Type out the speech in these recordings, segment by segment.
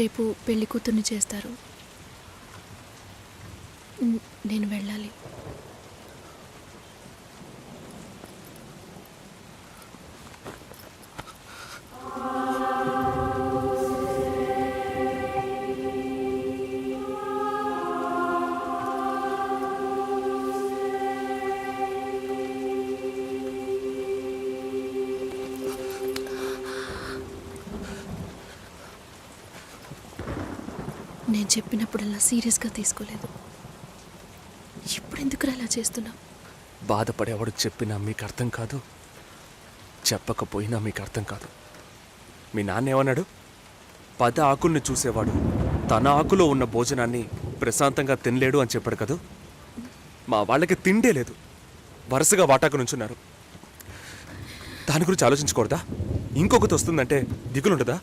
రేపు పెళ్లి కూతుర్ని చేస్తారు. నేను వెళ్ళాలి. నేను చెప్పినప్పుడల్లా సీరియస్గా తీసుకోలేదు. ఇప్పుడు ఎందుకు అలా చేస్తున్నావు? బాధపడేవాడు చెప్పినా మీకు అర్థం కాదు, చెప్పకపోయినా మీకు అర్థం కాదు. మీ నాన్న ఏమన్నాడు? 10 ఆకుల్ని చూసేవాడు తన ఆకులో ఉన్న భోజనాన్ని ప్రశాంతంగా తినలేడు అని చెప్పాడు కదా. మా వాళ్ళకి తిండే లేదు, వరుసగా వాటాకు నుంచున్నారు. దాని గురించి ఆలోచించకూడదా? ఇంకొకటి వస్తుందంటే దిగులుండదా?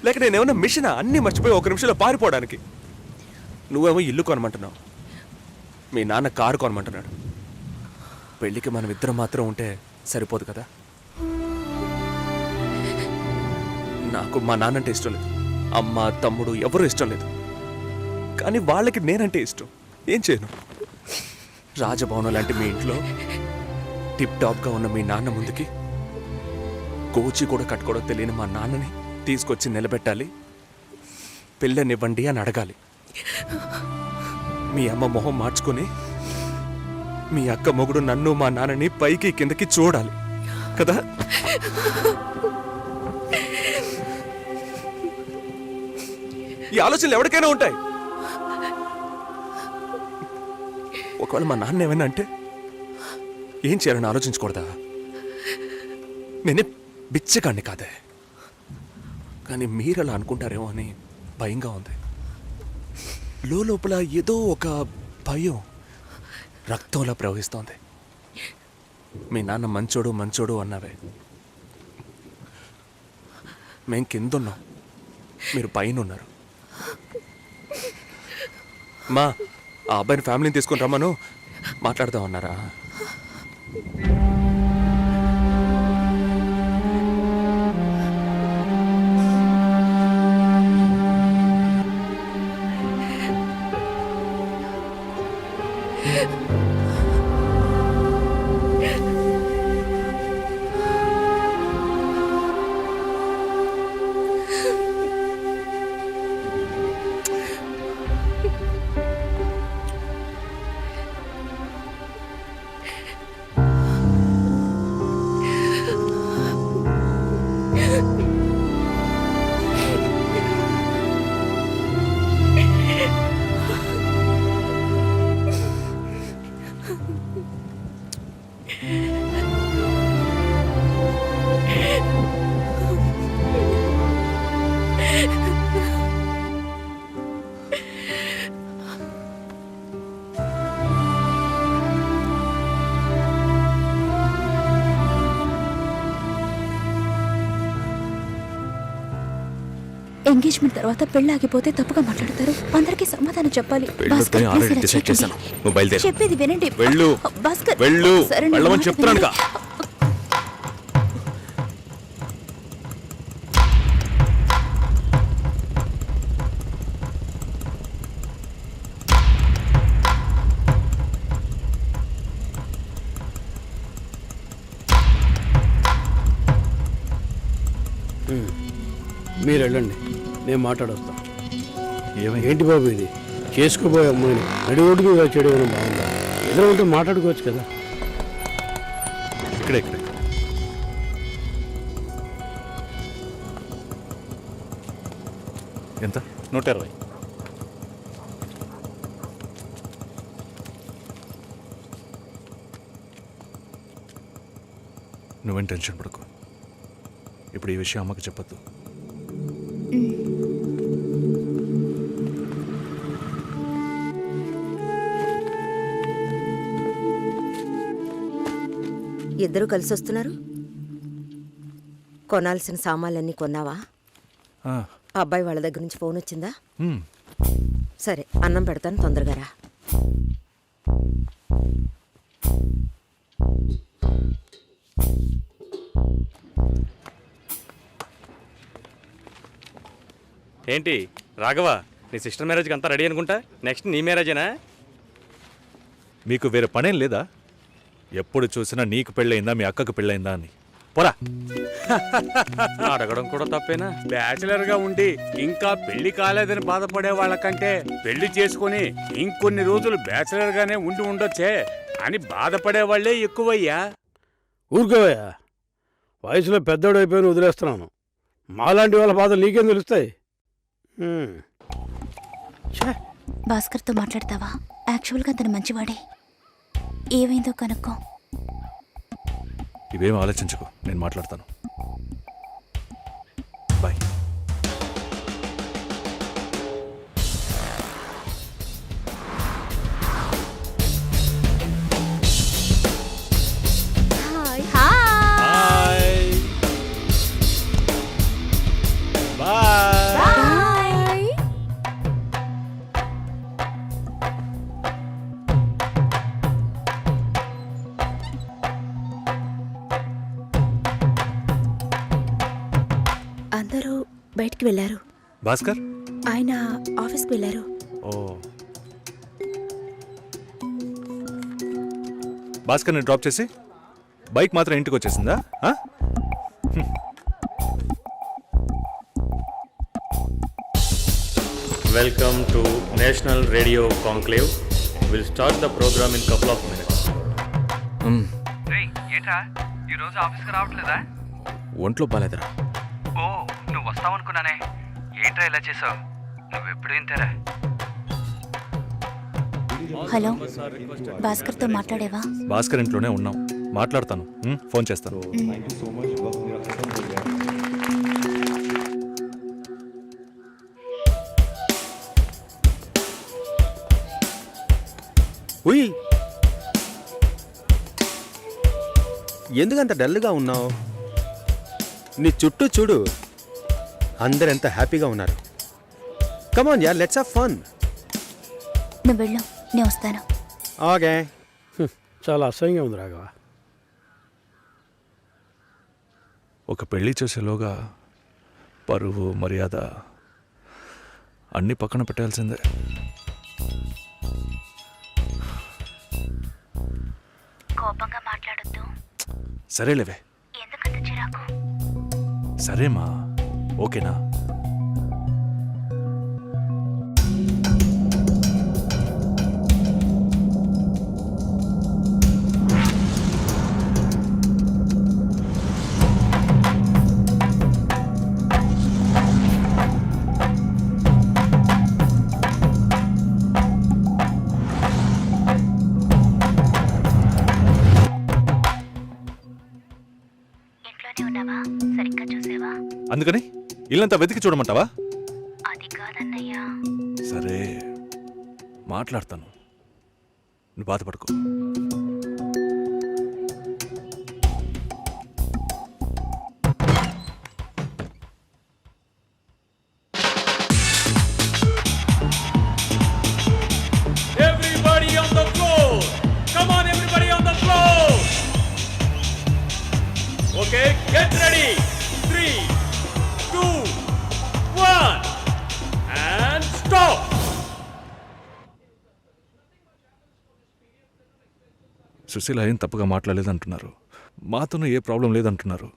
లేక నేనేమన్నా మిషనా అన్నీ మర్చిపోయి 1 నిమిషంలో పారిపోవడానికి? నువ్వేమో ఇల్లు కొనమంటున్నావు, మీ నాన్న కారు కొనమంటున్నాడు. పెళ్ళికి మనం ఇద్దరం మాత్రం ఉంటే సరిపోదు కదా. నాకు మా నాన్నంటే ఇష్టం లేదు, అమ్మ తమ్ముడు ఎవరూ ఇష్టం లేదు. కానీ వాళ్ళకి నేనంటే ఇష్టం. ఏం చేయను? రాజభవనం లాంటి మీ ఇంట్లో టిప్ టాప్గా ఉన్న మీ నాన్న ముందుకి కోచి కూడా కట్టుకోవడం తెలియని మా నాన్నని తీసుకొచ్చి నిలబెట్టాలి. పిల్లనివ్వండి అని అడగాలి. మీ అమ్మ మొహం మార్చుకొని మీ అక్క మొగుడు నన్ను మా నాన్నని పైకి కిందకి చూడాలి కదా. ఈ ఆలోచనలు ఎవరికైనా ఉంటాయి. ఒకవేళ మా నాన్న ఏమైనా అంటే ఏం చేయాలని ఆలోచించకూడదా? నేనే బిచ్చగాడిని కాదే, కానీ మీరు అలా అనుకుంటారేమో అని భయంగా ఉంది. లోపల ఏదో ఒక భయం రక్తంలా ప్రవహిస్తోంది. మీ నాన్న మంచోడు మంచోడు అన్నావే, మేం కిందున్నాం, మీరు పైన ఉన్నారు. మా ఆ అబ్బాయిని ఫ్యామిలీని తీసుకుని రమ్మను, మాట్లాడదాం అన్నారా? ఎంగేజ్మెంట్ తర్వాత పెళ్లి ఆగిపోతే తప్పుగా మాట్లాడతారు. అందరికీ సమాధానం చెప్పాలి. చెప్పేది వినండి. చెప్తున్నాను. మీరు వెళ్ళండి, నేను మాట్లాడొస్తా. ఏంటి బాబు ఇది? చేసుకోబోయే అమ్మాయిని నడి ఒడ్డుకు వచ్చేయడం ఏమైనా బాగుందా? ఎదురు ఉంటే మాట్లాడుకోవచ్చు కదా. ఇక్కడే ఎంత? 120. నువ్వేం టెన్షన్ పడకు. ఇప్పుడు ఈ విషయం అమ్మకి చెప్పొద్దు. ఇద్దరు కలిసి వస్తున్నారు. కొనాల్సిన సామాన్లన్నీ కొన్నావా? అబ్బాయి వాళ్ళ దగ్గర నుంచి ఫోన్ వచ్చిందా? సరే, అన్నం పెడతాను, తొందరగా రా. ఏంటి రాఘవ, నీ సిస్టర్ మ్యారేజ్కి అంతా రెడీ అనుకుంటా. నెక్స్ట్ నీ మ్యారేజేనా? మీకు వేరే పనేం లేదా? ఎప్పుడు చూసినా నీకు పెళ్ళయిందా మీ అక్కకు పెళ్ళయిందా అని. పోరా. అడగడం కూడా తప్పేనా? బ్యాచిలర్ గా ఉండి ఇంకా పెళ్లి కాలేదని బాధపడే వాళ్ళకంటే పెళ్లి చేసుకుని ఇంకొన్ని రోజులు బ్యాచిలర్ గానే ఉండి ఉండొచ్చే అని బాధపడే వాళ్ళే ఎక్కువయ్యా. ఊరుకోవయ్యా, వయసులో పెద్దోడు అయిపోయిన వదిలేస్తున్నాను. మాలాంటి వాళ్ళ బాధలు నీకేం తెలుస్తాయి? భాస్కర్తో మాట్లాడతావా? యాక్చువల్గా అతను మంచివాడే. ఏమైందో కనుక్కో. ఇవేం ఆలోచించకు, నేను మాట్లాడతాను. బాయ్. హాయ్. బాయ్. అందరూ బయటికి వెళ్ళారు. భాస్కర్. ఆయన ఆఫీస్కి వెళ్ళారు. ఓ, భాస్కర్ని డ్రాప్ చేసి బైక్ మాత్రం ఇంటికి వచ్చేసిందా? ఆ? Welcome to national radio conclave. Will start the programme in couple of minutes. ఏంట్రా ఈరోజు ఆఫీస్కి రావట్లేదా? ఒంట్లో బాలేదురా. ఓ, నువ్వు వస్తావనుకున్నానే. ఏంట్రా ఇలా చేసావు? నువ్వెప్పుడు ఇంతేరా? హలో, భాస్కర్తో మాట్లాడేవా? భాస్కర్ ఇంట్లోనే ఉన్నాం, మాట్లాడతాను. ఫోన్ చేస్తాను. ఉయ్, ఎందుకంత డల్గా ఉన్నావు? నీ చుట్టూ చూడు, అందరు ఎంత హ్యాపీగా ఉన్నారు. కమాన్ యార్, లెట్స్ హావ్ ఫన్. నువ్వు వెళ్ళు, నేను వస్తాను. ఓకే. చాలా అసహ్యంగా ఉంది రాఘవ. ఒక పెళ్లి చేసేలోగా పరువు మర్యాద అన్నీ పక్కన పెట్టాల్సిందే. కోపంగా మాట్లాడొద్దు. సరేలేవే. ఎందుకంత చిరాకు? సరేమా, ఓకేనా? ఇంట్లోనే ఉన్నావా? సరిగ్గా చూసావా? అందుకని ఇల్లంతా వెతికి చూడమంటావా? అది కాదన్నయ్యా. సరే, మాట్లాడతాను, నువ్వు బాధపడుకో. Everybody on the floor! Come on, everybody on the floor! Okay, get ready. 3, 2, 1, and stop. Susheela ఏం తప్పుగా మాట్లాడలేదంటున్నారు, మాతోనూ ఏ ప్రాబ్లం లేదంటున్నారు.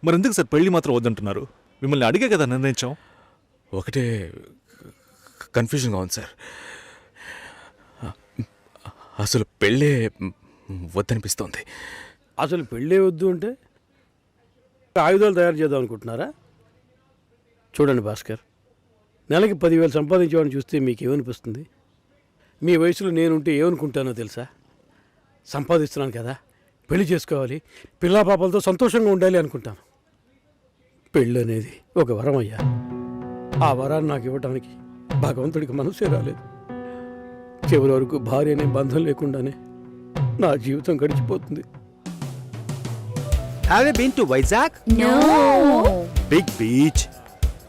మరి ఎందుకు సార్ పెళ్లి మాత్రం వద్దంటున్నారు? మిమ్మల్ని అడిగే కదా నిర్ణయించాం. ఒకటే కన్ఫ్యూజన్గా ఉంది సార్. అసలు పెళ్ళే వద్దనిపిస్తోంది. అసలు పెళ్ళే వద్దు అంటే ఆయుధాలు తయారు చేద్దాం అనుకుంటున్నారా? చూడండి భాస్కర్, నెలకి 10,000 సంపాదించేవాడిని చూస్తే మీకేమనిపిస్తుంది? మీ వయసులో నేనుంటే ఏమనుకుంటానో తెలుసా? సంపాదిస్తున్నాను కదా, పెళ్లి చేసుకోవాలి, పిల్లా పాపలతో సంతోషంగా ఉండాలి అనుకుంటాను. పెళ్ళి అనేది ఒక వరం అయ్యా. ఆ వరాన్ని నాకు ఇవ్వటానికి భగవంతుడికి మనసే రాలేదు. చివరి వరకు భార్య అనే బంధం లేకుండానే నా జీవితం గడిచిపోతుంది. Have you been to Vizag? No. Big beach,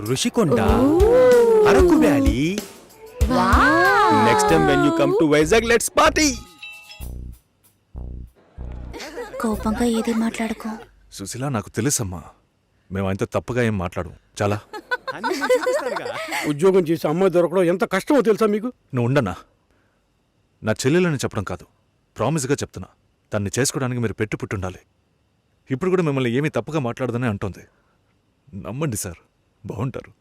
Rushikonda, Araku Valley. Wow. Next time when you come to Vizag, let's party. కోపంగా ఏది మాట్లాడుకో. సుశీల, నాకు తెలుసమ్మా, మేము ఆయనతో తప్పుగా ఏం మాట్లాడు. చాలా అన్నీ నేను చూపిస్తానుగా. ఉద్యోగం చేసి అమ్మాయి దొరకడం ఎంత కష్టమో తెలుసా మీకు? నువ్వు ఉండన్నా. నా చెల్లెలని చెప్పడం కాదు, ప్రామిస్గా చెప్తున్నా. దాన్ని చేసుకోవడానికి మీరు పుట్టుండాలి. ఇప్పుడు కూడా మిమ్మల్ని ఏమీ తప్పుగా మాట్లాడదని అంటోంది. నమ్మండి సార్, బాగుంటారు.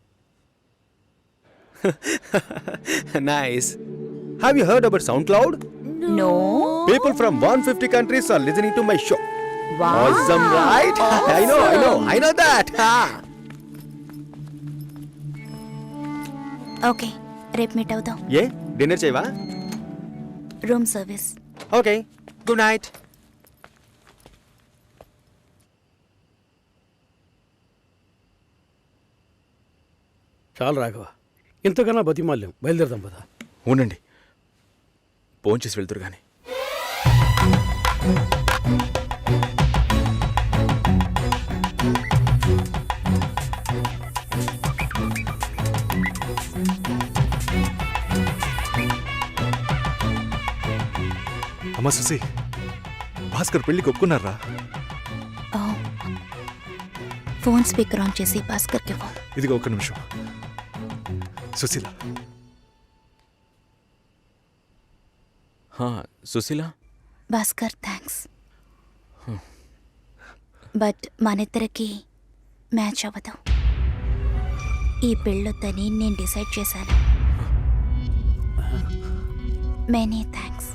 Nice. Have you heard about SoundCloud? No. People from 150 countries are listening to my show. Awesome, right? I know that. Okay, రేపు మీట్ అవుదాం. ఏ డిన్నర్ చేయవా? Room service. Okay, good night. చాలు రాఘవ, ఇంతకన్నా బతిమాల్యం. బయలుదేరదాం పదా. ఉండండి, భోంచేసి వెళ్తురు కానీ. అమ్మా సుసి, భాస్కర్ పెళ్ళికి ఒప్పుకున్నారా? ఫోన్ స్పీకర్ ఆన్ చేసి భాస్కర్కి ఫోన్. ఇదిగో ఒక్క నిమిషం. సుశీల, సుశీల, భాస్కర్ థ్యాంక్స్, బట్ మనిద్దరికి మ్యాచ్ అవ్వదు. ఈ పెళ్ళొద్దని నేను డిసైడ్ చేశాను. Many thanks.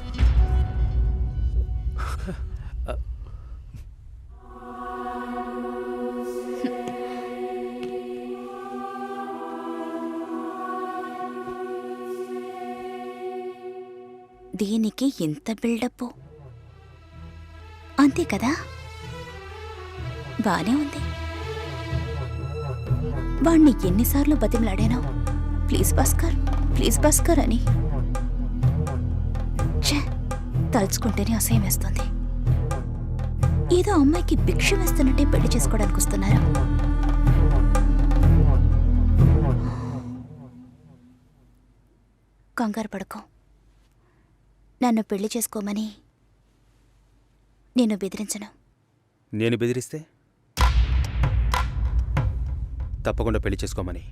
దీనికి ఎంత బిల్డప్, అంతే కదా? బానే ఉంది. వాణ్ణి ఎన్నిసార్లు బతిమలాడాను, ప్లీజ్ భాస్కర్ అని. ఛే, తలుచుకుంటేనే అసహ్యం వేస్తుంది. ఏదో అమ్మాయికి భిక్ష వేస్తున్నట్టే పెళ్లి చేసుకోవడానికి వస్తున్నారు. కంగారు పడుకో. నన్ను పెళ్లి చేసుకోమని నేను బెదిరించను. నేను బెదిరిస్తే తప్పకుండా పెళ్లి చేసుకోమని.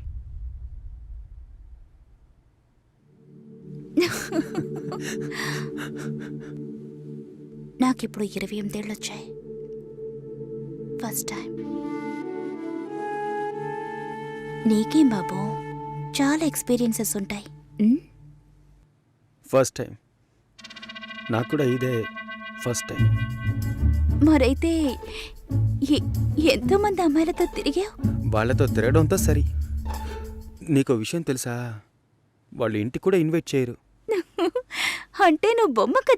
నాకిప్పుడు 28 ఏళ్ళు వచ్చాయి. First time. నీకేం బాబు, చాలా ఎక్స్పీరియన్సెస్ ఉంటాయి. First time. నాకు కూడా ఇదే ఫస్ట్ టైం. మరైతే ఎంతోమంది అమ్మాయిలతో తిరిగావు? వాళ్ళతో తిరగడంతో సరి. నీకో విషయం తెలుసా, వాళ్ళు ఇంటికి కూడా ఇన్వైట్ చేయరు. అంటే నువ్వు బొమ్మక